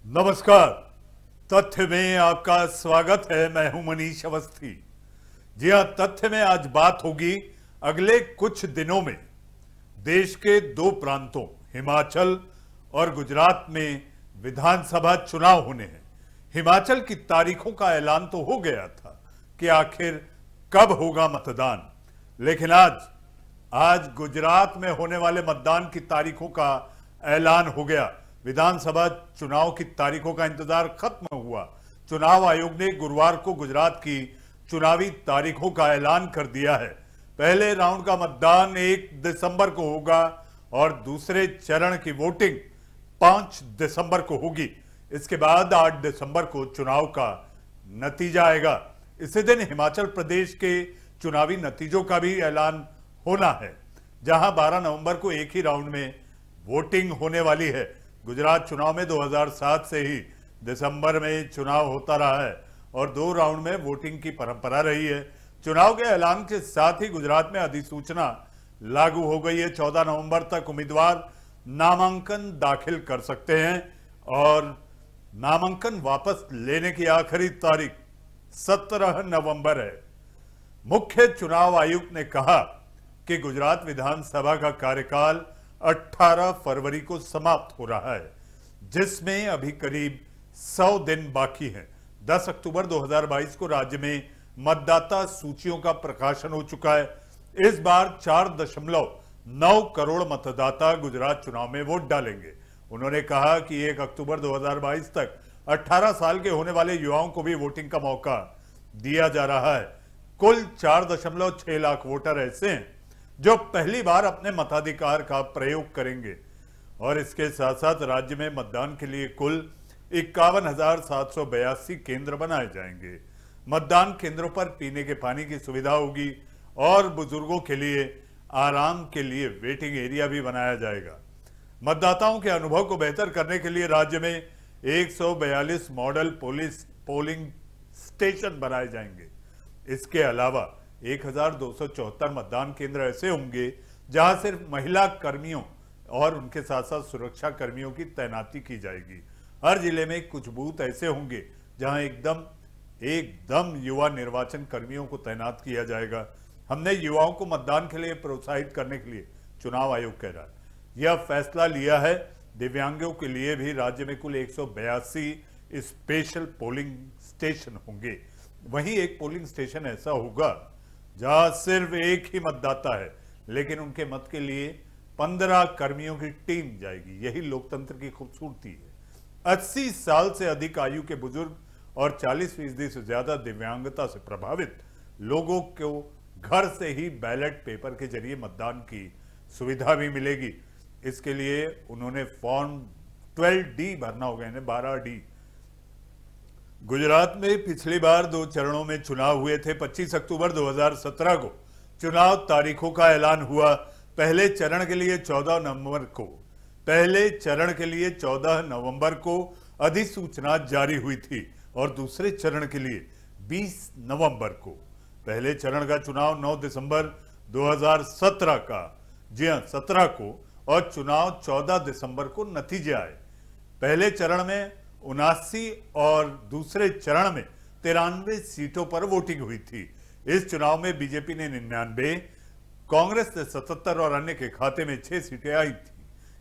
नमस्कार। तथ्य में आपका स्वागत है। मैं हूं मनीष अवस्थी। जी हां, तथ्य में आज बात होगी अगले कुछ दिनों में देश के दो प्रांतों हिमाचल और गुजरात में विधानसभा चुनाव होने हैं। हिमाचल की तारीखों का ऐलान तो हो गया था कि आखिर कब होगा मतदान, लेकिन आज गुजरात में होने वाले मतदान की तारीखों का ऐलान हो गया। विधानसभा चुनाव की तारीखों का इंतजार खत्म हुआ। चुनाव आयोग ने गुरुवार को गुजरात की चुनावी तारीखों का ऐलान कर दिया है। पहले राउंड का मतदान 1 दिसंबर को होगा और दूसरे चरण की वोटिंग 5 दिसंबर को होगी। इसके बाद 8 दिसंबर को चुनाव का नतीजा आएगा। इसी दिन हिमाचल प्रदेश के चुनावी नतीजों का भी ऐलान होना है, जहां 12 नवंबर को एक ही राउंड में वोटिंग होने वाली है। गुजरात चुनाव में 2007 से ही दिसंबर में चुनाव होता रहा है और 2 राउंड में वोटिंग की परंपरा रही है। चुनाव के ऐलान के साथ ही गुजरात में अधिसूचना लागू हो गई है। 14 नवंबर तक उम्मीदवार नामांकन दाखिल कर सकते हैं और नामांकन वापस लेने की आखिरी तारीख 17 नवंबर है। मुख्य चुनाव आयुक्त ने कहा कि गुजरात विधानसभा का कार्यकाल 18 फरवरी को समाप्त हो रहा है, जिसमें अभी करीब 100 दिन बाकी हैं। 10 अक्टूबर 2022 को राज्य में मतदाता सूचियों का प्रकाशन हो चुका है। इस बार 4.9 करोड़ मतदाता गुजरात चुनाव में वोट डालेंगे। उन्होंने कहा कि 1 अक्टूबर 2022 तक 18 साल के होने वाले युवाओं को भी वोटिंग का मौका दिया जा रहा है। कुल 4.6 लाख वोटर ऐसे हैं जो पहली बार अपने मताधिकार का प्रयोग करेंगे और इसके साथ साथ राज्य में मतदान के लिए कुल 51,782 केंद्र बनाए जाएंगे। मतदान केंद्रों पर पीने के पानी की सुविधा होगी और बुजुर्गों के लिए आराम के लिए वेटिंग एरिया भी बनाया जाएगा। मतदाताओं के अनुभव को बेहतर करने के लिए राज्य में 142 मॉडल पोलिंग स्टेशन बनाए जाएंगे। इसके अलावा 1274 मतदान केंद्र ऐसे होंगे जहां सिर्फ महिला कर्मियों और उनके साथ साथ सुरक्षा कर्मियों की तैनाती की जाएगी। हर जिले में कुछ बूथ ऐसे होंगे जहां एकदम युवा निर्वाचन कर्मियों को तैनात किया जाएगा। हमने युवाओं को मतदान के लिए प्रोत्साहित करने के लिए, चुनाव आयोग कह रहा है, यह फैसला लिया है। दिव्यांगों के लिए भी राज्य में कुल 182 स्पेशल पोलिंग स्टेशन होंगे। वहीं एक पोलिंग स्टेशन ऐसा होगा जहां सिर्फ एक ही मतदाता है, लेकिन उनके मत के लिए 15 कर्मियों की टीम जाएगी। यही लोकतंत्र की खूबसूरती है। 80 साल से अधिक आयु के बुजुर्ग और 40% से ज्यादा दिव्यांगता से प्रभावित लोगों को घर से ही बैलेट पेपर के जरिए मतदान की सुविधा भी मिलेगी। इसके लिए उन्होंने फॉर्म 12D भरना होगा, यानी 12D। गुजरात में पिछली बार 2 चरणों में चुनाव हुए थे। 25 अक्टूबर 2017 को चुनाव तारीखों का ऐलान हुआ। पहले चरण के लिए 14 नवंबर को अधिसूचना जारी हुई थी और दूसरे चरण के लिए 20 नवंबर को। पहले चरण का चुनाव 9 दिसंबर 2017 का, जी हां 17 को, और चुनाव 14 दिसंबर को नतीजे आए। पहले चरण में 79 और दूसरे चरण में 93 सीटों पर वोटिंग हुई थी। इस चुनाव में बीजेपी ने 99, कांग्रेस ने 77 और अन्य के खाते में 6 सीटें आई थी।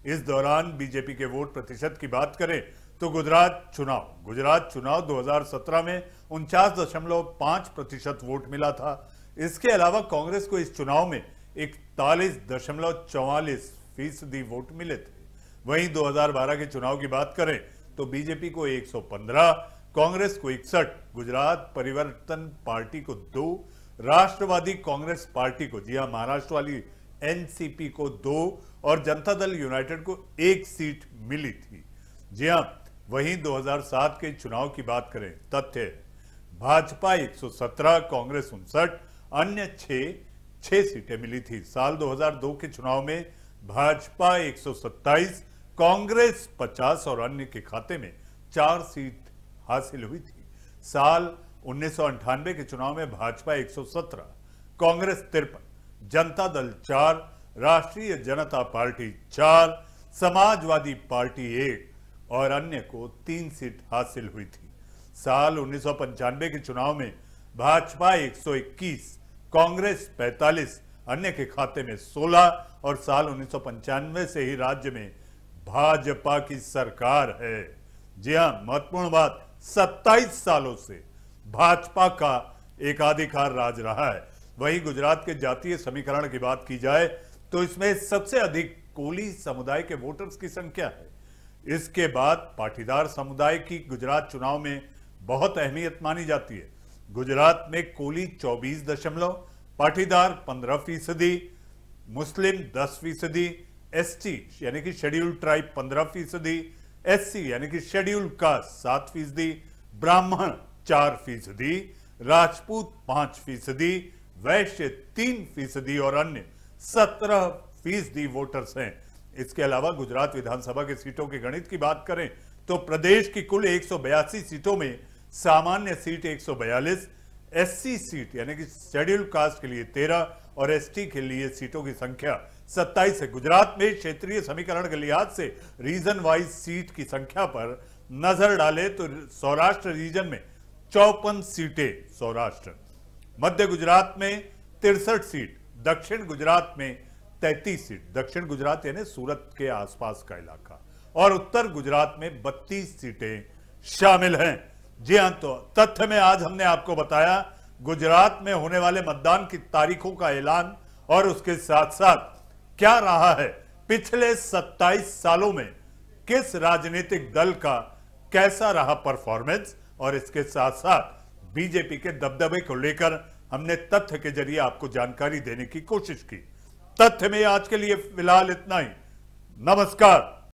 इस दौरान बीजेपी के वोट प्रतिशत की बात करें तो गुजरात चुनाव 2017 में 49.5% वोट मिला था। इसके अलावा कांग्रेस को इस चुनाव में 41.44% वोट मिले थे। वहीं 2012 के चुनाव की बात करें तो बीजेपी को 115, कांग्रेस को 61, गुजरात परिवर्तन पार्टी को 2, राष्ट्रवादी कांग्रेस पार्टी को, जी हां महाराष्ट्र वाली एनसीपी को 2 और जनता दल यूनाइटेड को 1 सीट मिली थी। जी हां, वहीं 2007 के चुनाव की बात करें, तथ्य भाजपा 117, कांग्रेस 59, अन्य 6 सीटें मिली थी। साल 2002 के चुनाव में भाजपा 127, कांग्रेस 50 और अन्य के खाते में 4 सीट हासिल हुई थी। साल 1998 के चुनाव में भाजपा 117, कांग्रेस 53, जनता दल 4, राष्ट्रीय जनता पार्टी 4, समाजवादी पार्टी 1 और अन्य को 3 सीट हासिल हुई थी। साल 1995 के चुनाव में भाजपा 121, कांग्रेस 45, अन्य के खाते में 16 और साल 1995 से ही राज्य में भाजपा की सरकार है। जी हां, महत्वपूर्ण बात, 27 सालों से भाजपा का एकाधिकार राज रहा है। वहीं गुजरात के जातीय समीकरण की बात की जाए तो इसमें सबसे अधिक कोली समुदाय के वोटर्स की संख्या है। इसके बाद पाटीदार समुदाय की गुजरात चुनाव में बहुत अहमियत मानी जाती है। गुजरात में कोली 24%, पाटीदार 15%, मुस्लिम 10%, एसटी यानी कि शेड्यूल्ड ट्राइब 15%, एससी यानी कि शेड्यूल्ड कास्ट 7%, ब्राह्मण 4%, राजपूत 5%, वैश्य 3% और अन्य 17% वोटर्स हैं। इसके अलावा गुजरात विधानसभा के सीटों के गणित की बात करें तो प्रदेश की कुल 182 सीटों में सामान्य सीट 142, एससी सीट यानी कि शेड्यूल्ड कास्ट के लिए 13 और एसटी के लिए सीटों की संख्या 27 है। गुजरात में क्षेत्रीय समीकरण के लिहाज से रीजन वाइज सीट की संख्या पर नजर डाले तो सौराष्ट्र रीजन में 54 सीटें सौराष्ट्र, मध्य गुजरात में 63 सीट, दक्षिण गुजरात में 33 सीट, दक्षिण गुजरात यानी सूरत के आसपास का इलाका, और उत्तर गुजरात में 32 सीटें शामिल हैं। जी हां, तो तथ्य में आज हमने आपको बताया गुजरात में होने वाले मतदान की तारीखों का ऐलान और उसके साथ साथ क्या रहा है पिछले 27 सालों में किस राजनीतिक दल का कैसा रहा परफॉर्मेंस, और इसके साथ साथ बीजेपी के दबदबे को लेकर हमने तथ्य के जरिए आपको जानकारी देने की कोशिश की। तथ्य में आज के लिए फिलहाल इतना ही। नमस्कार।